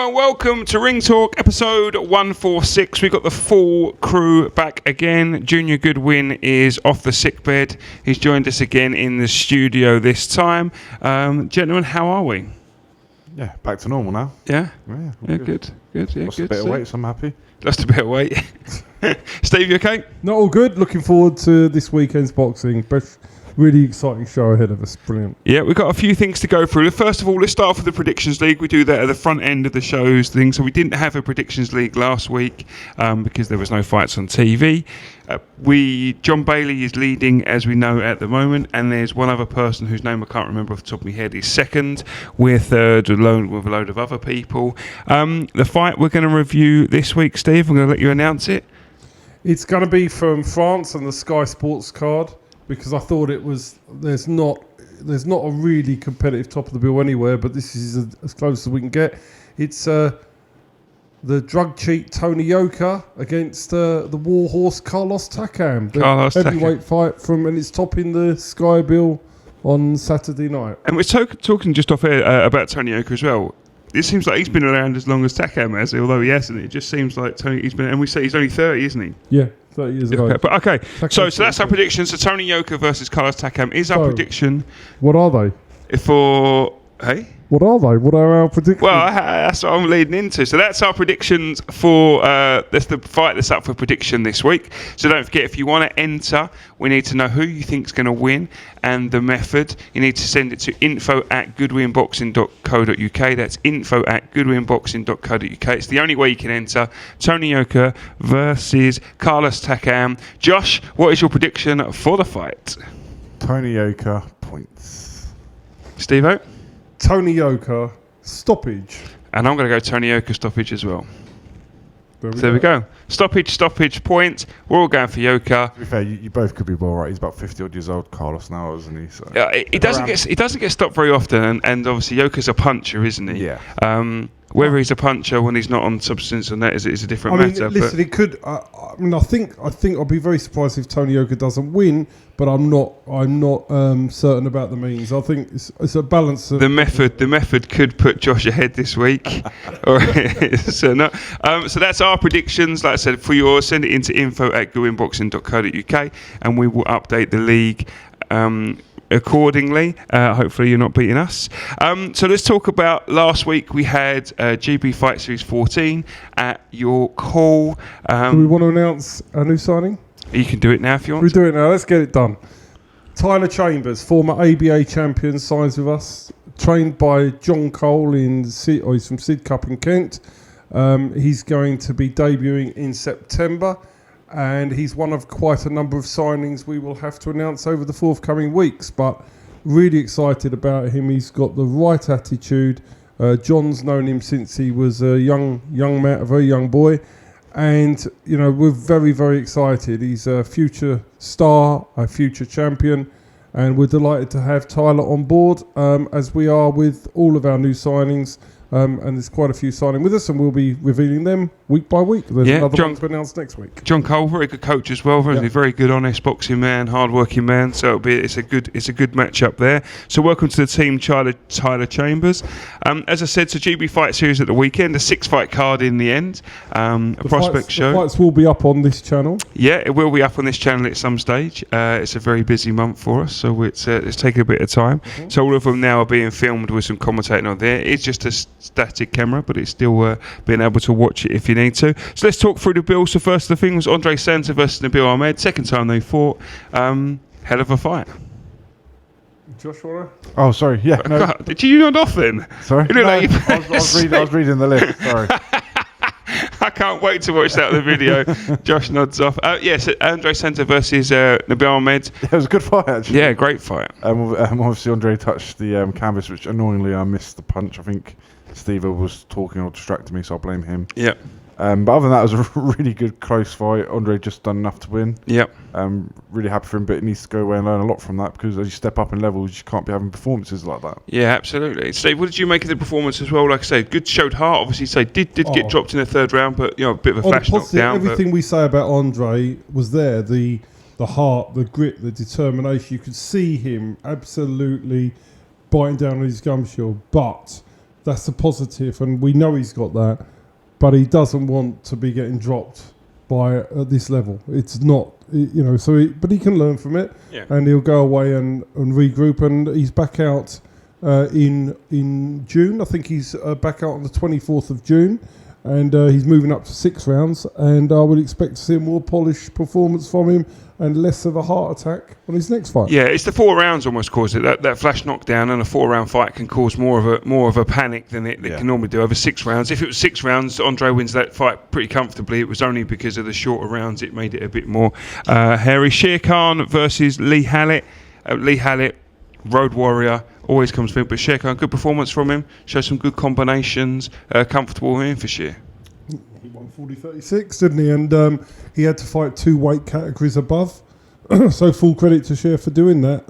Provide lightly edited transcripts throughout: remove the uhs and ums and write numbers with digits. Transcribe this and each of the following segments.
Hello and welcome to Ringtalk episode 146. We've got the full crew back again. Junior Goodwin is off the sick bed. He's joined us again in the studio this time. Gentlemen, how are we? Yeah, back to normal now. Yeah? Yeah, good. Yeah, lost good. a bit of weight, so I'm happy. Lost a bit of weight. Steve, you okay? Not all good. Looking forward to this weekend's boxing. Really exciting show ahead of us. Brilliant. Yeah, we've got a few things to go through. First of all, let's start off with the Predictions League. We do that at the front end of the show's thing. So we didn't have a Predictions League last week because there was no fights on TV. John Bailey is leading, as we know, at the moment, and there's one other person whose name I can't remember off the top of my head. He's second. We're third with a load of other people. The fight we're going to review this week, Steve, I'm going to let you announce it. It's going to be from France on the Sky Sports card, because I thought it was there's not a really competitive top of the bill anywhere, but this is as close as we can get. It's the drug cheat Tony Yoka against the war horse Carlos Takam. The heavyweight fight and it's topping the Sky bill on Saturday night. And we're talking just off air about Tony Yoka as well. It seems like he's been around as long as Takam has, although he hasn't. It just seems like he's been, and we say he's only 30, isn't he? Yeah, 30 years ago. Okay. So that's our prediction. So Tony Yoka versus Carlos Takam is our prediction. What are they? What are they? What are our predictions? Well, that's what I'm leading into. So that's our predictions for that's the fight that's up for prediction this week. So don't forget, if you want to enter, we need to know who you think's going to win and the method. You need to send it to info@goodwinboxing.co.uk. That's info@goodwinboxing.co.uk. It's the only way you can enter. Tony Yoka versus Carlos Takam. Josh, what is your prediction for the fight? Tony Yoka points. Steve-O? Tony Yoka stoppage. And I'm going to go Tony Yoka stoppage as well. There we go. Stoppage, point. We're all going for Yoka. To be fair, you both could be well right. He's about 50 odd years old, Carlos now, isn't he? So. Yeah, he doesn't get stopped very often, and obviously Yoka's a puncher, isn't he? Yeah. Whether he's a puncher when he's not on substance and that is a different matter. Listen, it could. I think I'll be very surprised if Tony Yoka doesn't win, but I'm not certain about the means. I think it's a balance. The method could put Josh ahead this week. So that's our predictions. Like I said, for yours, send it into info@goodwinboxing.co.uk, and we will update the league accordingly. Hopefully you're not beating us. So let's talk about last week. We had GB Fight Series 14 at your call. Do we want to announce a new signing? You can do it now if you want. We do it now. Let's get it done. Tyler Chambers, former ABA champion, signs with us. Trained by John Cole he's from Sid Cup in Kent. He's going to be debuting in September. And he's one of quite a number of signings we will have to announce over the forthcoming weeks. But really excited about him. He's got the right attitude. John's known him since he was a young man, a very young boy. And, we're very, very excited. He's a future star, a future champion. And we're delighted to have Tyler on board, as we are with all of our new signings. And there's quite a few signing with us, and we'll be revealing them week by week. There's another one to announce next week. John Cole, very good coach as well, very good, honest boxing man, hard-working man. So it's a good match up there. So welcome to the team, Tyler Chambers. As I said, it's a GB Fight Series at the weekend, a 6-fight card in the end. A prospect show. The fights will be up on this channel. Yeah, it will be up on this channel at some stage. It's a very busy month for us, so it's taking a bit of time. Mm-hmm. So all of them now are being filmed with some commentating on there. It's just a static camera, but it's still being able to watch it if you need to. So let's talk through the bill. So first of the thing was Andre Santa versus Nabil Ahmed. Second time they fought. Hell of a fight. Joshua? Oh, sorry. Yeah. No. God, did you nod off then? Sorry. I was reading the list. Sorry. I can't wait to watch that on the video. Josh nods off. Yes, Andre Santa versus Nabil Ahmed. Yeah, it was a good fight, actually. Yeah, great fight. Obviously, Andre touched the canvas, which annoyingly I missed the punch. I think Steve was talking or distracted me, so I blame him. Yeah. But other than that, it was a really good, close fight. Andre just done enough to win. Yep. Really happy for him, but he needs to go away and learn a lot from that, because as you step up in levels, you can't be having performances like that. Yeah, absolutely. Steve, what did you make of the performance as well? Like I say, good, showed heart. Obviously, did get dropped in the third round, but a bit of a flash knockdown. Everything we say about Andre was there. The heart, the grit, the determination. You could see him absolutely biting down on his gum shield, but That's a positive, and we know he's got that, but he doesn't want to be getting dropped by at this level. It's not, but he can learn from it, and he'll go away and regroup, and he's back out in June. I think he's back out on the 24th of June, and he's moving up to 6 rounds, and I would expect to see a more polished performance from him and less of a heart attack on his next fight. Yeah, it's the 4 rounds almost caused it. That flash knockdown and a 4-round fight can cause more of a panic than it can normally do over 6 rounds. If it was 6 rounds, Andre wins that fight pretty comfortably. It was only because of the shorter rounds it made it a bit more hairy. Sher Khan versus Lee Hallett. Lee Hallett, road warrior, always comes fit, but Sher Khan, good performance from him. Shows some good combinations. Comfortable win for Sher. He won 40-36, didn't he? And he had to fight 2 weight categories above. So full credit to Sher for doing that.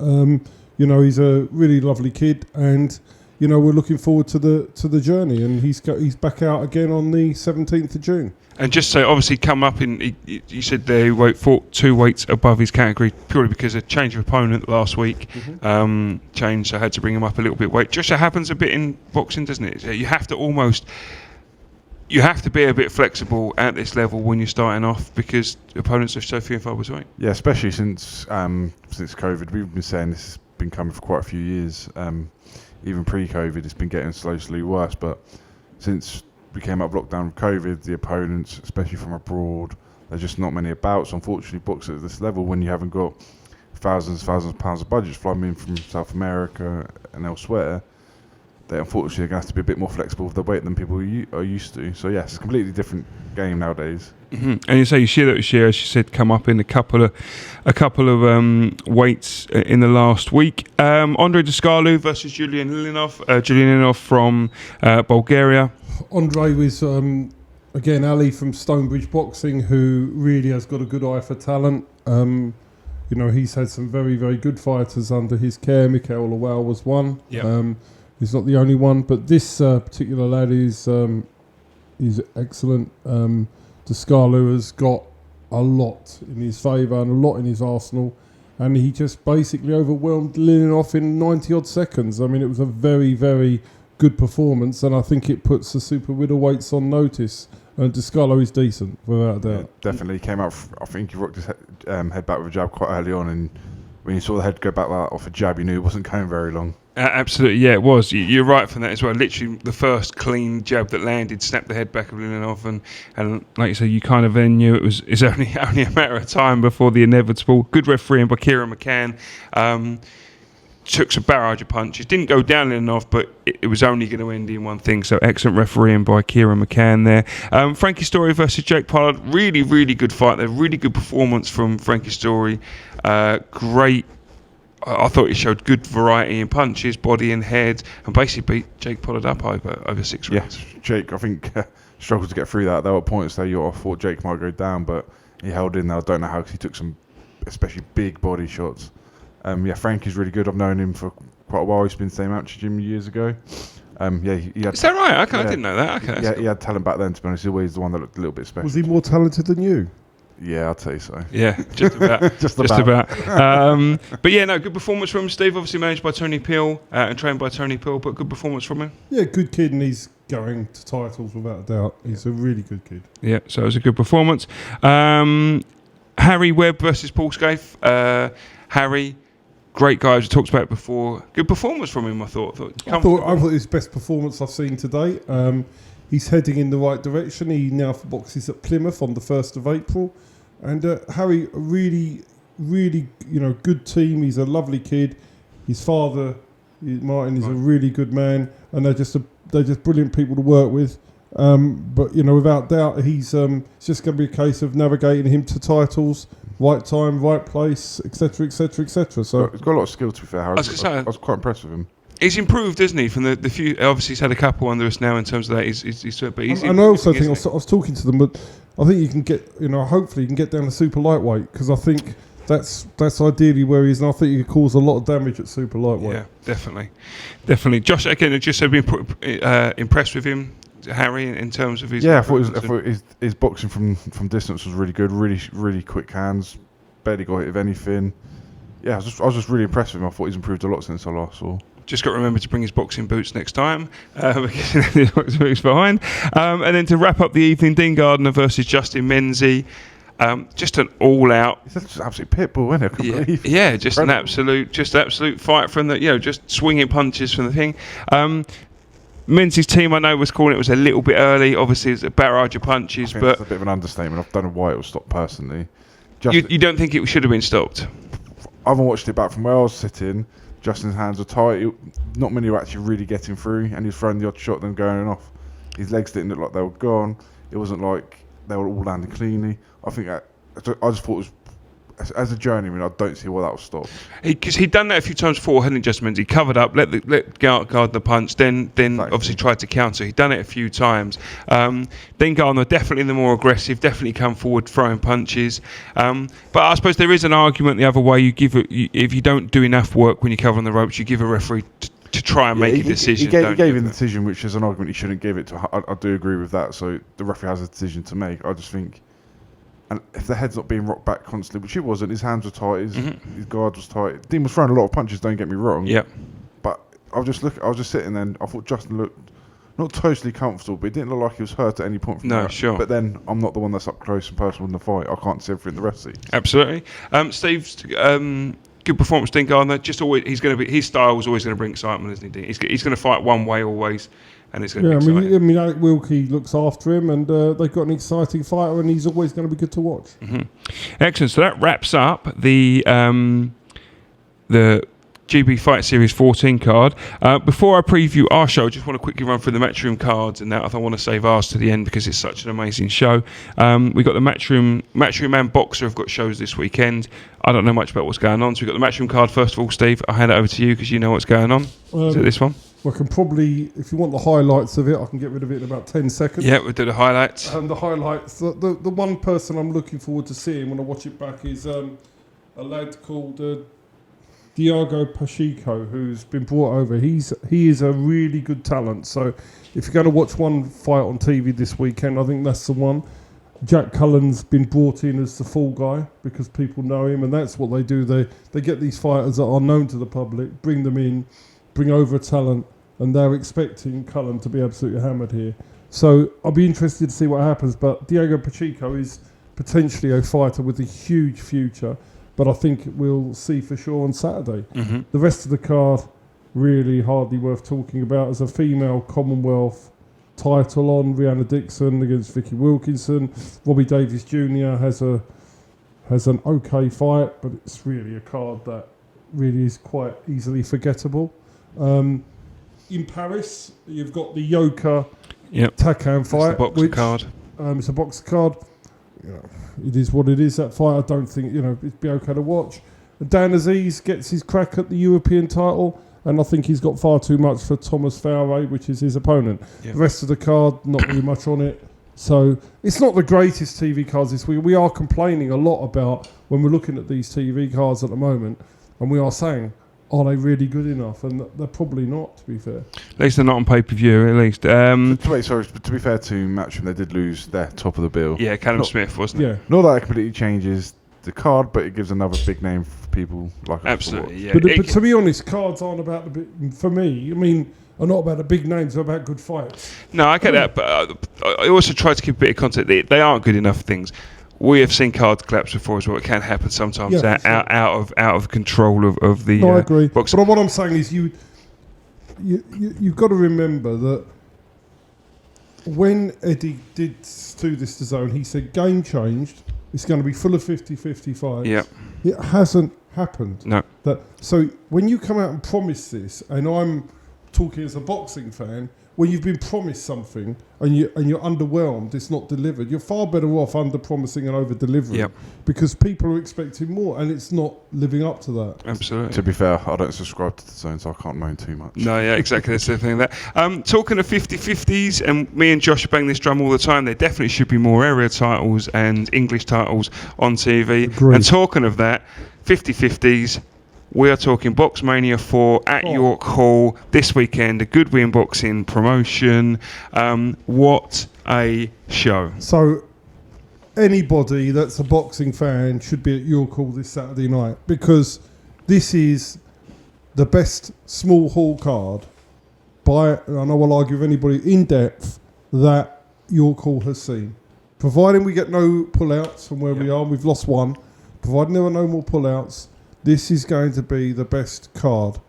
He's a really lovely kid, and we're looking forward to the journey. And he's back out again on the 17th of June. And just so obviously come up in, you said there he fought 2 weights above his category purely because of change of opponent last week. Changed, so I had to bring him up a little bit weight. Just so happens a bit in boxing, doesn't it? You have to be a bit flexible at this level when you're starting off because opponents are so few and far between. Yeah, especially since COVID. We've been saying this has been coming for quite a few years. Even pre-COVID, it's been getting slowly worse. But since we came out of lockdown with COVID, the opponents, especially from abroad, there's just not many abouts. Unfortunately, boxing at this level, when you haven't got thousands of pounds of budgets flying in from South America and elsewhere, they unfortunately are going to have to be a bit more flexible with the weight than people are used to. So yes, it's a completely different game nowadays. And you say you share that with Sher, as she said, come up in a couple of weights in the last week. Andre Descalu versus Julian Lilinov. Julian Lilinov from Bulgaria. Andre was again Ali from Stonebridge Boxing, who really has got a good eye for talent. He's had some very, very good fighters under his care. Mikael Lawal was one. He's not the only one, but this particular lad is excellent. Descalu has got a lot in his favour and a lot in his arsenal, and he just basically overwhelmed Lilinov in 90-odd seconds. I mean, it was a very, very good performance, and I think it puts the super middleweights on notice. And Descalu is decent, without a doubt. Yeah, definitely came out. I think he rocked his head back with a jab quite early on, and when you saw the head go back off a jab, you knew it wasn't going very long. Absolutely, yeah, it was. You're right from that as well. Literally, the first clean jab that landed snapped the head back of Lilinov, and like you say, you kind of then knew it's only a matter of time before the inevitable. Good refereeing by Kieran McCann. Took some barrage of punches. Didn't go down Lilinov, but it was only going to end in one thing. So excellent refereeing by Kieran McCann there. Frankie Story versus Jake Pollard. Really, really good fight there. Really good performance from Frankie Story. Great. I thought he showed good variety in punches, body and head, and basically beat Jake Pollard up over 6 rounds. Yes, Jake, I think, struggled to get through that. There were points there I thought Jake might go down, but he held in there. I don't know how, because he took some especially big body shots. Frankie's really good. I've known him for quite a while. He's been staying out to gym years ago. He had. Is that right? Okay, I didn't know that. Okay. Yeah, he had talent back then. To be honest, he's always the one that looked a little bit special. Was he more talented than you? Yeah, I'd say so. Yeah, just about. just about. But yeah, no, good performance from him, Steve. Obviously managed by Tony Peel and trained by Tony Peel, but good performance from him. Yeah, good kid, and he's going to titles without a doubt. He's a really good kid. Yeah, so it was a good performance. Harry Webb versus Paul Scaife. Harry, great guy, as we talked about it before. Good performance from him, I thought. I thought his best performance I've seen today. He's heading in the right direction. He now boxes at Plymouth on the 1st of April. And Harry, really, really, good team. He's a lovely kid. His father, Martin, is a really good man. And they're just brilliant people to work with. But without doubt, it's just going to be a case of navigating him to titles, right time, right place, etc., etc., etc. So he's got a lot of skill, to be fair. I was quite impressed with him. He's improved, isn't he? From the few, obviously he's had a couple under us now in terms of that. And I also think I was talking to them, but I think you can get, hopefully you can get down to super lightweight, because I think that's ideally where he is, and I think he could cause a lot of damage at super lightweight. Yeah, definitely. Josh, again, just have been impressed with him, Harry, in terms of his. Yeah, I thought his boxing from distance was really good. Really, really quick hands. Barely got hit with anything. Yeah, I was just really impressed with him. I thought he's improved a lot since I last saw. just got to remember to bring his boxing boots next time because he moves behind. And then to wrap up the evening, Dean Gardner versus Justin Menzies. Just an all-out. It's just an absolute pit bull, isn't it? I can't believe it. Yeah, just an absolute fight from the, just swinging punches from the thing. Menzies' team, I know, was calling it was a little bit early. Obviously, it's a barrage of punches, but it's a bit of an understatement. I don't know why it was stopped personally. You don't think it should have been stopped? I haven't watched it back from where I was sitting. Justin's hands were tight. Not many were actually really getting through, and he was throwing the odd shot, then going off. His legs didn't look like they were gone. It wasn't like they were all landing cleanly. I just thought it was, as a journeyman, I don't see why that was stopped. Because he'd done that a few times before, hadn't he, Justin Menzies? He covered up, let Gardner punch, then obviously tried to counter. He'd done it a few times. Then Gardner, definitely the more aggressive, definitely come forward throwing punches. But I suppose there is an argument the other way. If you don't do enough work when you cover on the ropes, you give a referee to try and make a decision. He gave him the decision, which is an argument he shouldn't give it to. I do agree with that. So the referee has a decision to make. I just think, and if the head's not being rocked back constantly, which it wasn't, his hands were tight, his guard was tight. Dean was throwing a lot of punches. Don't get me wrong. Yeah. But I was just sitting there. And I thought Justin looked not totally comfortable, but it didn't look like he was hurt at any point from that. No, sure. But then I'm not the one that's up close and personal in the fight. I can't see everything the rest sees. Absolutely. Steve, good performance, Dean Gardner. Just always, his style is always going to bring excitement, isn't he? He's going to fight one way always, and it's going to be exciting. I mean, Alec Wilkie looks after him, and they've got an exciting fighter, and he's always going to be good to watch. Mm-hmm. Excellent. So that wraps up the GB Fight Series 14 card. Before I preview our show, I just want to quickly run through the Matchroom cards, and that I want to save ours to the end because it's such an amazing show. We've got the Matchroom and Boxer have got shows this weekend. I don't know much about what's going on, so we've got the Matchroom card first of all. Steve, I'll hand it over to you because you know what's going on. Is it this one? I can probably, if you want the highlights of it, I can get rid of it in about 10 seconds. Yeah, we'll do the highlights. And the highlights, the one person I'm looking forward to seeing when I watch it back is a lad called Diego Pacheco, who's been brought over. He is a really good talent. So if you're going to watch one fight on TV this weekend, I think that's the one. Jack Cullen's been brought in as the fall guy because people know him, and that's what they do. They get these fighters that are known to the public, bring them in, bring over talent, and they're expecting Cullen to be absolutely hammered here. So I'll be interested to see what happens. But Diego Pacheco is potentially a fighter with a huge future, but I think we'll see for sure on Saturday. Mm-hmm. The rest of the card, really hardly worth talking about. As a female Commonwealth title on, Rihanna Dixon against Vicky Wilkinson. Robbie Davies Jr. has an okay fight, but it's really a card that really is quite easily forgettable. In Paris, you've got the Yoka Takan fight. It's the boxer card. It's a boxer card. It is what it is, that fight. I don't think, it'd be okay to watch. Dan Aziz gets his crack at the European title, and I think he's got far too much for Thomas Fowey, which is his opponent. Yep. The rest of the card, not really much on it. So it's not the greatest TV cards this week. We are complaining a lot about when we're looking at these TV cards at the moment, and we are saying, are they really good enough? And they're probably not, to be fair. At least they're not on pay-per-view, at least. To be fair to Matchroom, they did lose their top of the bill. Yeah, Callum Smith, wasn't it? Yeah. Not that it completely changes the card, but it gives another big name for people like us. Absolutely, yeah. But to be honest, cards aren't about the big, for me, are not about the big names, they're about good fights. No, I get that, but I also try to keep a bit of context. They aren't good enough things. We have seen cards collapse before as well. It can happen sometimes out of control of the. No, I agree. Boxing. But what I'm saying is you've got to remember that when Eddie did do this to Zone, he said game changed. It's going to be full of 50-50 fights. Yeah. It hasn't happened. No. So when you come out and promise this, and I'm talking as a boxing fan, when you've been promised something and you're underwhelmed, it's not delivered, you're far better off under-promising and over-delivering because people are expecting more and it's not living up to that. Absolutely. To be fair, I don't subscribe to the Zone, so I can't moan too much. No, yeah, exactly. That's the thing. Talking of 50-50s, and me and Josh bang this drum all the time, there definitely should be more area titles and English titles on TV. Agreed. And talking of that, 50-50s, we are talking Boxmania 4 at York Hall this weekend, a Goodwin Boxing promotion. What a show. So anybody that's a boxing fan should be at York Hall this Saturday night because this is the best small hall card and I will argue with anybody in depth that York Hall has seen. Providing we get no pull-outs from where we are, we've lost one. Providing there are no more pull-outs, this is going to be the best card,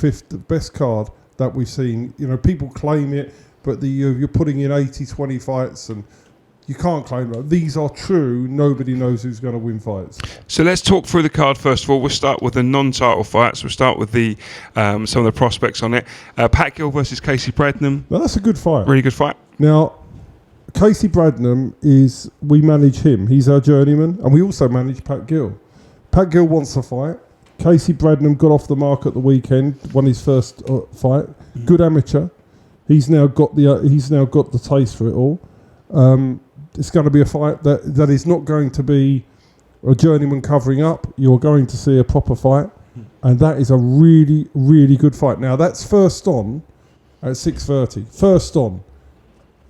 the best card that we've seen. You know, people claim it, but you're putting in 80-20 fights, and you can't claim that. These are true. Nobody knows who's going to win fights. So let's talk through the card first of all. We'll start with the non-title fights. We'll start with the some of the prospects on it. Pat Gill versus Casey Bradnam. Now, that's a good fight. Really good fight. Now, Casey Bradnam we manage him. He's our journeyman, and we also manage Pat Gill. Pat Gill wants a fight. Casey Bradnam got off the mark at the weekend, won his first fight. Good amateur. He's now got the taste for it all. It's going to be a fight that is not going to be a journeyman covering up. You're going to see a proper fight, and that is a really, really good fight. Now, that's first on at 6:30. First on.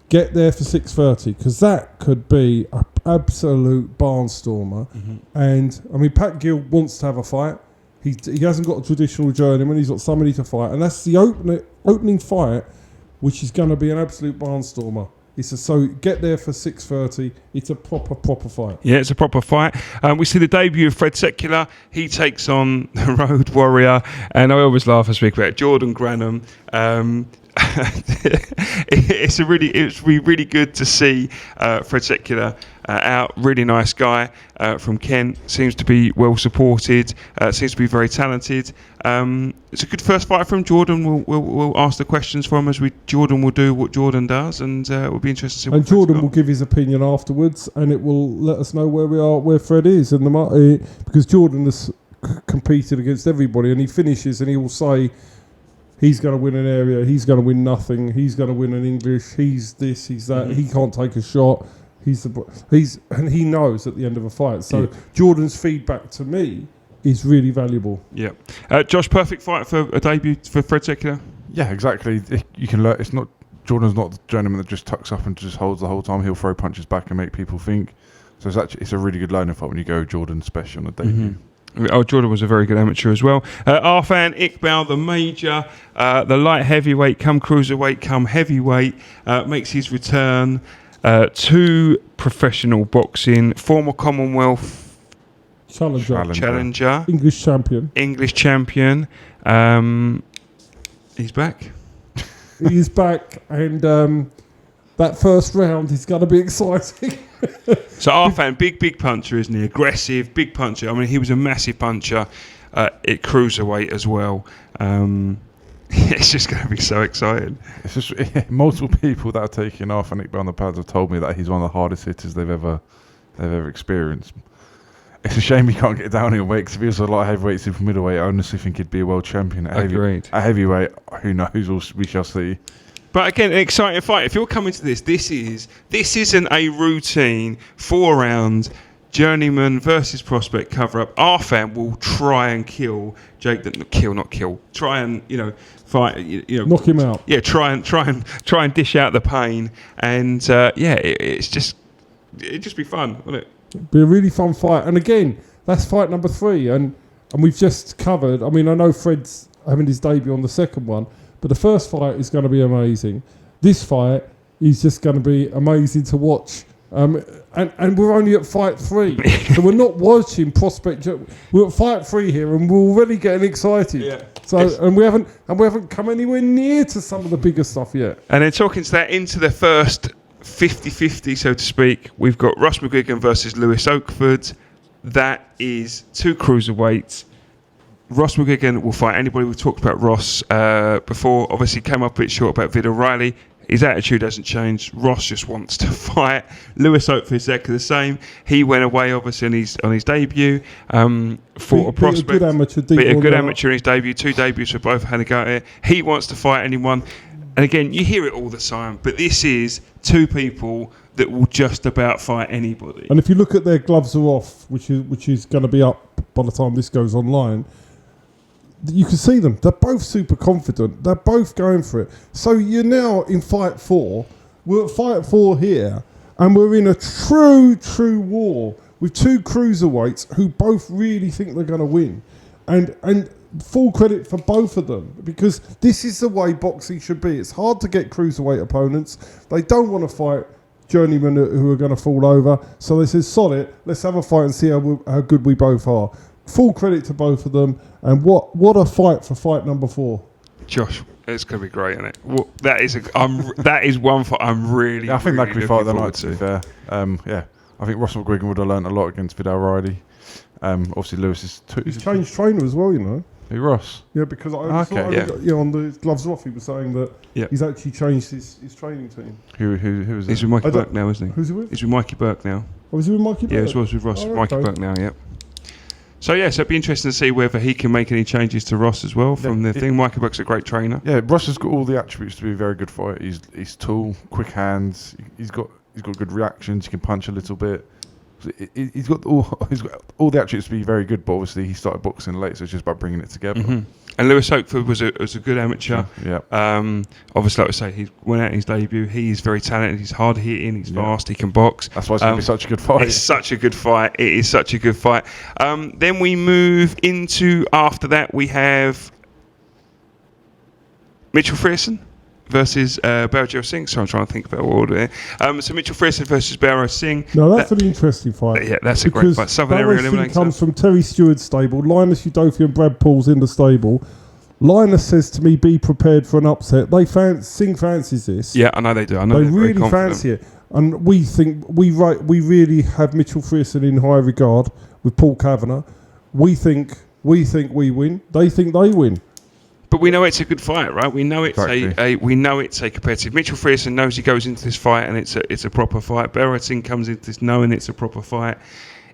Get there for 6:30, because that could be an absolute barnstormer. And, I mean, Pat Gill wants to have a fight. He hasn't got a traditional journeyman. He's got somebody to fight. And that's the opening fight, which is going to be an absolute barnstormer. So get there for 6:30. It's a proper fight. Yeah, it's a proper fight. We see the debut of Fred Secular. He takes on the Road Warrior, and I always laugh and speak about Jordan Granham. It's really good to see Fred Secular out. Really nice guy from Kent. Seems to be well supported. Seems to be very talented. It's a good first fight from Jordan. We'll ask the questions for him Jordan will do what Jordan does, and we'll be interested to see what and Jordan will give his opinion afterwards, and it will let us know where Fred is in the because Jordan has competed against everybody, and he finishes and he will say he's going to win an area, he's going to win nothing, he's going to win an English, he's this, he's that, he can't take a shot, and he knows at the end of a fight. So Jordan's feedback to me is really valuable. Yeah. Josh, perfect fight for a debut for Fred Secular? Yeah, exactly. You can learn. It's not Jordan's not the journeyman that just tucks up and just holds the whole time. He'll throw punches back and make people think. So it's a really good learning fight when you go Jordan special on a debut. Oh, Jordan was a very good amateur as well. Arfan Iqbal, the major, the light heavyweight, come cruiserweight, come heavyweight, makes his return to professional boxing. Former Commonwealth Challenger. English champion. He's back. He's back, and that first round is going to be exciting. So Arfan, big puncher, isn't he? Aggressive, big puncher. I mean, he was a massive puncher at cruiserweight as well. It's just going to be so exciting. It's just multiple people that are taking Arfan Iqbal on the pads have told me that he's one of the hardest hitters they've ever experienced. It's a shame he can't get down in weight, because if he was a light heavyweight, super middleweight, I honestly think he'd be a world champion. Agreed. At heavyweight, who knows? We shall see. But again, an exciting fight. If you're coming to this isn't a routine 4-round journeyman versus prospect cover-up. Arfan will try and kill Jake. Try and fight. Knock him out. Yeah, try and dish out the pain. And it'd just be fun, wouldn't it? It'd be a really fun fight. And again, that's fight number 3, and we've just covered. I mean, I know Fred's having his debut on the second one. But the first fight is going to be amazing. This fight is just going to be amazing to watch. And we're only at fight 3. So we're not watching prospect. We're at fight 3 here, and we're already getting excited. Yeah. So and we haven't come anywhere near to some of the bigger stuff yet. And then talking to that into the first 50-50, so to speak, we've got Ross McGuigan versus Lewis Oakford. That is 2 cruiserweights. Ross McGuigan will fight anybody. We've talked about Ross before. Obviously, came up a bit short about Vid O'Reilly. His attitude hasn't changed. Ross just wants to fight. Lewis Oakford is exactly the same. He went away, obviously, on his debut. Fought a prospect. Beat a good amateur in his debut. 2 debuts for both had a go at it. He wants to fight anyone. And again, you hear it all the time, but this is 2 people that will just about fight anybody. And if you look at their gloves are off, which is going to be up by the time this goes online, you can see them. They're both super confident. They're both going for it. So you're now in fight 4. We're at fight 4 here, and we're in a true war with 2 cruiserweights who both really think they're going to win. And full credit for both of them, because this is the way boxing should be. It's hard to get cruiserweight opponents. They don't want to fight journeymen who are going to fall over. So they said, sod it, let's have a fight and see how good we both are. Full credit to both of them. And what a fight for fight number 4. Josh, it's going to be great, isn't it? Well, that is one fight I'm really. I think really that could be fight of the looking night. To be forward fair, I think Ross McGuigan would have learnt a lot against Vidal Riley. Obviously, Lewis is too. He's changed trainer as well, you know. Who, Ross? Yeah, because on the gloves off, he was saying that he's actually changed his training team. Who is He's it? with Mikey Burke now, isn't he? Who's he with? He's with Mikey Burke now. Oh, is he with Mikey Burke? Yeah, as well as with Ross. Mikey Burke now, yeah. So it'd be interesting to see whether he can make any changes to Ross as well from the thing. Mikey Burke's a great trainer. Yeah, Ross has got all the attributes to be a very good fighter. He's tall, quick hands. He's got good reactions. He can punch a little bit. He's got all the attributes to be very good. But obviously, he started boxing late, so it's just about bringing it together. Mm-hmm. And Lewis Oakford was a good amateur. Yeah. Obviously, like I say, he went out in his debut. He is very talented. He's hard hitting. He's fast. He can box. That's why it's going to be such a good fight. It's such a good fight. It is such a good fight. Then we move into, after that, we Mitchell Frierson versus Barajit Singh. So I'm trying to think about what order here. So Mitchell Frierson versus Barajit Singh. No, that's an interesting fight. Yeah, that's a great fight. Southern Area Eliminator comes from Terry Stewart's stable. Linus Udofi and Brad Paul's in the stable. Linus says to me, be prepared for an upset. Singh fancies this. Yeah, I know they do. I know they they're really very confident. fancy it. And we think we really have Mitchell Frierson in high regard with Paul Kavanagh. We think we win. They think they win. But we know it's a good fight, right? We know it's a competitive. Mitchell Frierson knows he goes into this fight and it's a proper fight. Barajit Singh comes into this knowing it's a proper fight.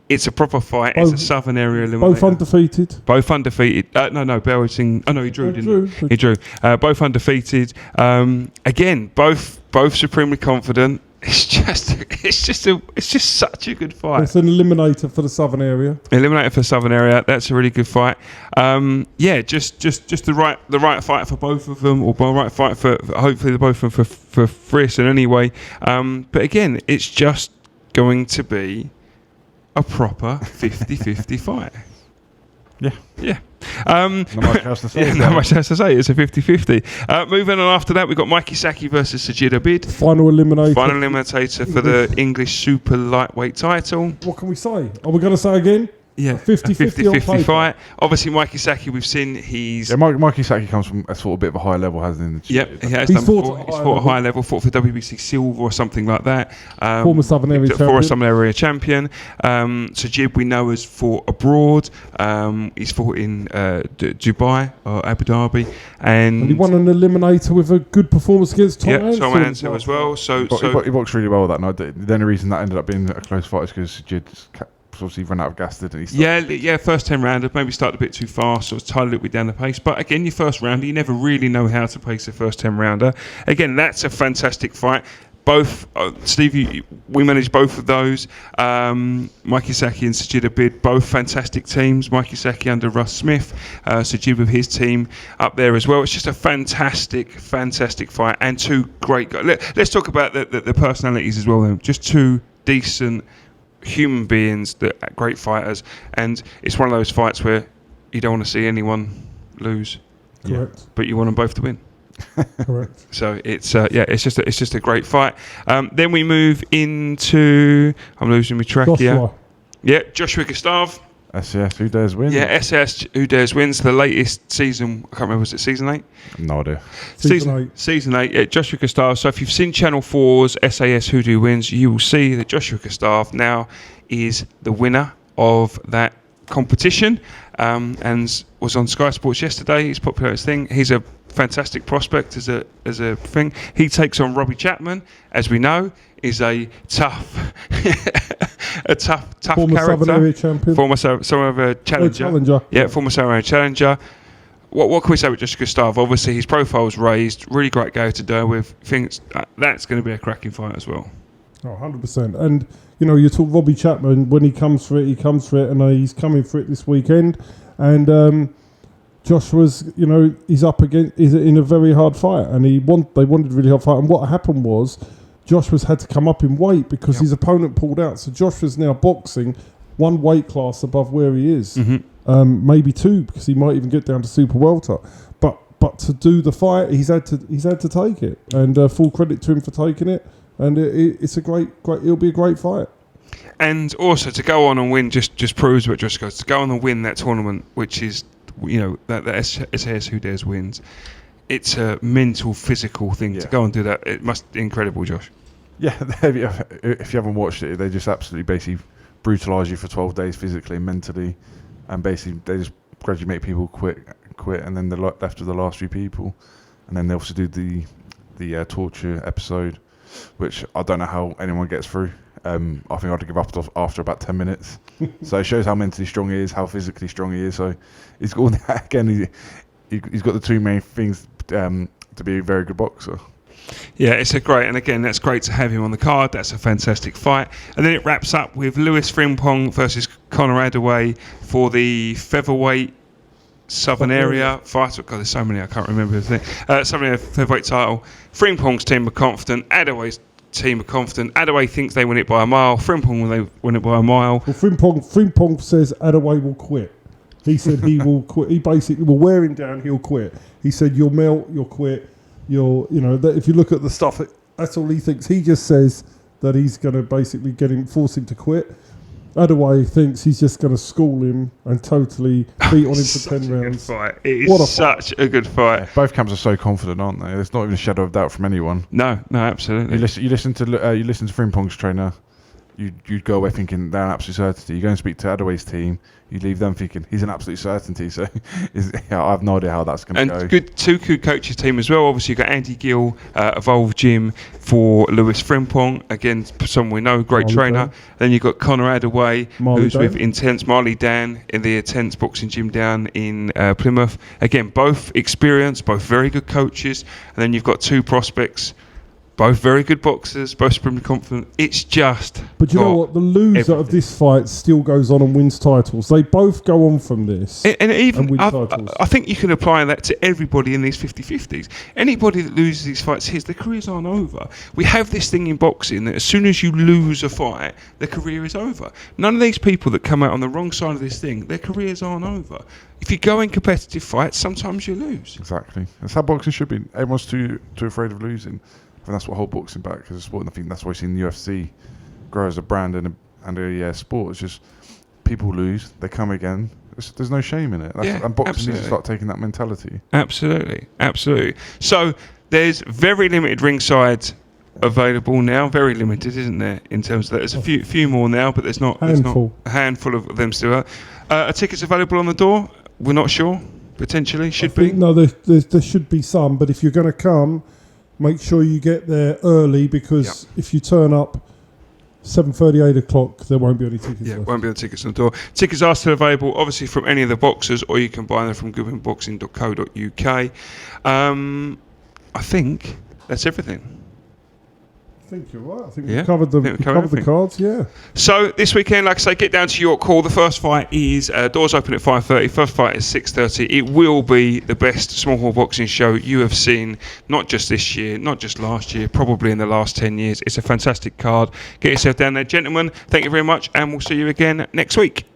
It's a proper fight. It's a Southern Area eliminator. Both undefeated. Both undefeated. No. Barajit Singh. Oh no, he drew, didn't he? He drew. Both undefeated. Again, both supremely confident. It's just such a good fight. It's an eliminator for the Southern Area. Eliminator for the Southern Area. That's a really good fight. Just the right fight for both of them, or the right fight for hopefully the both of them for Frierson anyway. But again, it's just going to be a proper 50-50 fight. Yeah. Not much else to say. Not much else to say. It's a 50-50. Moving on after that, we've got Mikey Saki versus Sajid Abid. Final eliminator for the English super lightweight title. What can we say? Are we going to say again? Yeah, 50-50 fight. Obviously, Mikey Saki, we've seen Mikey Saki comes from a sort of bit of a high level, hasn't he? Yep, he has done before. He's fought at a high level, fought for WBC silver or something like that. Former Southern Area champion. Sajid, we know, has fought abroad. He's fought in Dubai or Abu Dhabi. And he won an eliminator with a good performance against Tom Ansel as well. He boxed really well that night. The only reason that ended up being a close fight is because Sajid obviously run out of gas, didn't he? First 10 rounder maybe started a bit too fast, or tied a little bit down the pace. But again, your first rounder, you never really know how to pace the first 10 rounder. Again, that's a fantastic fight. Both, Steve, we managed both of those. Mikey Saki and Sajid Abid, both fantastic teams. Mikey Saki under Russ Smith, Sajid with his team up there as well. It's just a fantastic fight, and two great guys. Let's talk about the personalities as well then. Just two decent human beings that are great fighters, and it's one of those fights where you don't want to see anyone lose. Correct. But you want them both to win. Correct. So it's just a great fight. Then we move into, I'm losing my track here. Yeah, Joshua Gustav. SAS Who Dares Win. Yeah, SAS Who Dares Wins. The latest season, I can't remember, was it season 8? No idea. Season 8, yeah, Joshua Gustav. So if you've seen Channel 4's SAS Who Do Wins, you will see that Joshua Gustav now is the winner of that competition, and was on Sky Sports yesterday. He's popular as thing. He's a fantastic prospect as a thing. He takes on Robbie Chapman, as we know, is a tough former character. Southern Area champion. Former Southern Area challenger. Yeah, former Southern Area challenger. What can we say with Joshua Gustav? Obviously, his profile's raised. Really great guy to do with. Thinks that's going to be a cracking fight as well. Oh, 100%. And, you talk Robbie Chapman, when he comes for it, and he's coming for it this weekend. And Joshua's, he's up against, is in a very hard fight, and they wanted a really hard fight. And what happened was, Joshua's had to come up in weight because his opponent pulled out. So Joshua's now boxing one weight class above where he is. Mm-hmm. maybe 2, because he might even get down to super welter. But to do the fight, he's had to take it, and full credit to him for taking it. And it's a great. It'll be a great fight. And also to go on and win just proves what Josh goes. To go on and win that tournament, which is, that SAS Who Dares wins. It's a mental, physical thing to go and do that. It must be incredible, Josh. Yeah, if you haven't watched it, they just absolutely basically brutalise you for 12 days physically and mentally, and basically they just gradually make people quit, and then they're left with the last few people, and then they also do the torture episode, which I don't know how anyone gets through. I think I'd give up after about 10 minutes. So it shows how mentally strong he is, how physically strong he is. So he's got all that again. He's got the two main things to be a very good boxer. Yeah, it's a great, and again, that's great to have him on the card. That's a fantastic fight. And then it wraps up with Lewis Frimpong versus Conor Adaway for the featherweight Southern Area fight. Oh God, there's so many I can't remember. Southern Area featherweight title. Frimpong's team are confident. Adaway's team are confident. Adaway thinks they win it by a mile. Frimpong will they win it by a mile. Well, Frimpong says Adaway will quit. He said he will quit. He basically will wear him down. He'll quit. He said you'll melt. You'll quit. That if you look at the stuff, that's all he thinks. He just says that he's going to basically force him to quit. Adaway thinks he's just going to school him and totally beat on him for 10 rounds. Fight. It is such a good fight. Yeah, both camps are so confident, aren't they? There's not even a shadow of doubt from anyone. No, absolutely. You listen to Frimpong's trainer. You'd go away thinking they're an absolute certainty. You go and speak to Adaway's team. You leave them thinking he's an absolute certainty. So I have no idea how that's going to go. And two good coaches team as well. Obviously, you've got Andy Gill, Evolve Gym for Lewis Frimpong. Again, someone we know, great trainer. Dan. Then you've got Conor Adaway, who's with Intense. Marley Dan in the Intense Boxing Gym down in Plymouth. Again, both experienced, both very good coaches. And then you've got two prospects. Both very good boxers, both supremely confident. It's just. But you know what? The loser of this fight still goes on and wins titles. They both go on from this. And even win titles. I think you can apply that to everybody in these 50-50s. Anybody that loses these fights their careers aren't over. We have this thing in boxing that as soon as you lose a fight, their career is over. None of these people that come out on the wrong side of this thing, their careers aren't over. If you go in competitive fights, sometimes you lose. Exactly. That's how boxing should be. Everyone's too afraid of losing. And that's what holds boxing back as a sport. And I think that's why you've seen the UFC grow as a brand and a sport. It's just people lose, they come again. There's no shame in it. And boxing needs to start taking that mentality. Absolutely. So there's very limited ringside available now. Very limited, isn't there? In terms of that, there's a few more now, but there's not a handful of them still. Are tickets available on the door? We're not sure. Potentially should be. No, there should be some. But if you're going to come, make sure you get there early, because if you turn up 7:30, 8 o'clock, there won't be any tickets left. Won't be any tickets on the door. Tickets are still available, obviously, from any of the boxers, or you can buy them from goodwinboxing.co.uk. I think that's everything. I think you're right. I think we covered the cards, yeah. So this weekend, like I say, get down to York Hall. The first fight is, doors open at 5:30. First fight is 6:30. It will be the best small hall boxing show you have seen, not just this year, not just last year, probably in the last 10 years. It's a fantastic card. Get yourself down there, gentlemen. Thank you very much, and we'll see you again next week.